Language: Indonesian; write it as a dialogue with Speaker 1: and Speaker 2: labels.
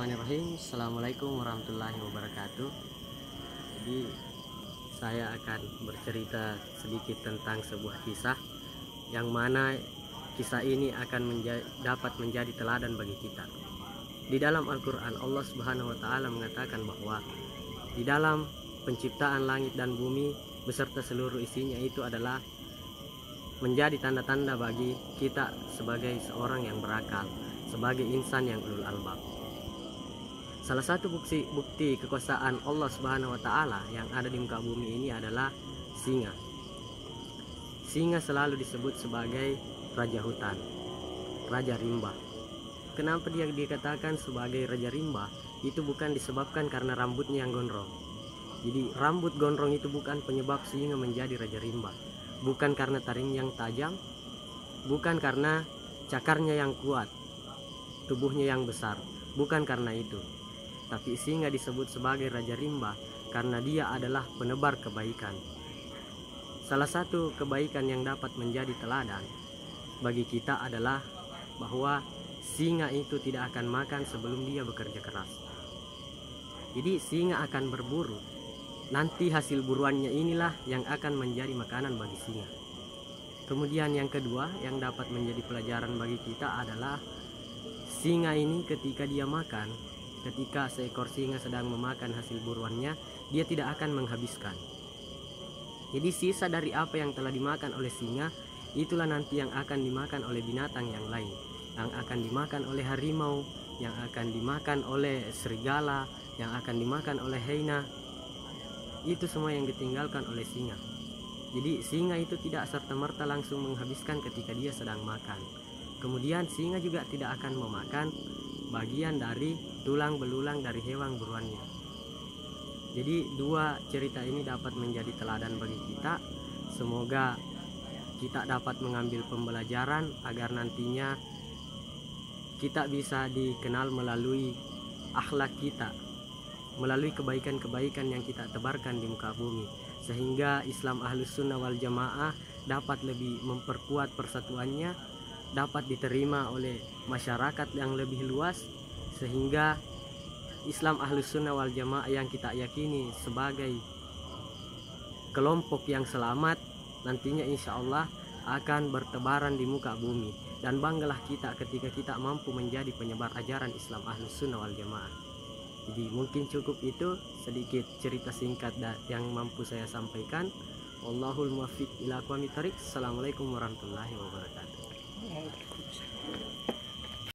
Speaker 1: Bismillahirrahmanirrahim. Assalamualaikum warahmatullahi wabarakatuh. Jadi saya akan bercerita sedikit tentang sebuah kisah yang mana kisah ini akan dapat menjadi teladan bagi kita. Di dalam Al-Quran Allah Subhanahu wa Ta'ala mengatakan bahwa di dalam penciptaan langit dan bumi beserta seluruh isinya itu adalah menjadi tanda-tanda bagi kita sebagai seorang yang berakal, sebagai insan yang ulul albab. Salah satu bukti kekuasaan Allah Subhanahu wa Ta'ala yang ada di muka bumi ini adalah singa. Singa selalu disebut sebagai raja hutan, raja rimba. Kenapa dia dikatakan sebagai raja rimba? Itu bukan disebabkan karena rambutnya yang gondrong. Jadi rambut gondrong itu bukan penyebab singa menjadi raja rimba. Bukan karena taring yang tajam, bukan karena cakarnya yang kuat, tubuhnya yang besar, bukan karena itu. Tapi singa disebut sebagai raja rimba karena dia adalah penebar kebaikan. Salah satu kebaikan yang dapat menjadi teladan bagi kita adalah bahwa singa itu tidak akan makan sebelum dia bekerja keras. Jadi singa akan berburu. Nanti hasil buruannya inilah yang akan menjadi makanan bagi singa. Kemudian yang kedua yang dapat menjadi pelajaran bagi kita adalah singa ini ketika dia makan, ketika seekor singa sedang memakan hasil buruannya, dia tidak akan menghabiskan. Jadi sisa dari apa yang telah dimakan oleh singa, itulah nanti yang akan dimakan oleh binatang yang lain, yang akan dimakan oleh harimau, yang akan dimakan oleh serigala, yang akan dimakan oleh hyena. Itu semua yang ditinggalkan oleh singa. Jadi singa itu tidak serta-merta langsung menghabiskan ketika dia sedang makan. Kemudian singa juga tidak akan memakan bagian dari tulang belulang dari hewan buruannya. Jadi dua cerita ini dapat menjadi teladan bagi kita. Semoga kita dapat mengambil pembelajaran agar nantinya kita bisa dikenal melalui akhlak kita, melalui kebaikan-kebaikan yang kita tebarkan di muka bumi, sehingga Islam Ahlus Sunnah wal Jamaah dapat lebih memperkuat persatuannya, dapat diterima oleh masyarakat yang lebih luas, sehingga Islam Ahlus Sunnah wal Jamaah yang kita yakini sebagai kelompok yang selamat nantinya insya Allah akan bertebaran di muka bumi. Dan banggalah kita ketika kita mampu menjadi penyebar ajaran Islam Ahlus Sunnah wal Jamaah. Jadi mungkin cukup itu sedikit cerita singkat yang mampu saya sampaikan. Wallahul muwaffiq ila aqwamit thoriq. Assalamualaikum warahmatullahi wabarakatuh.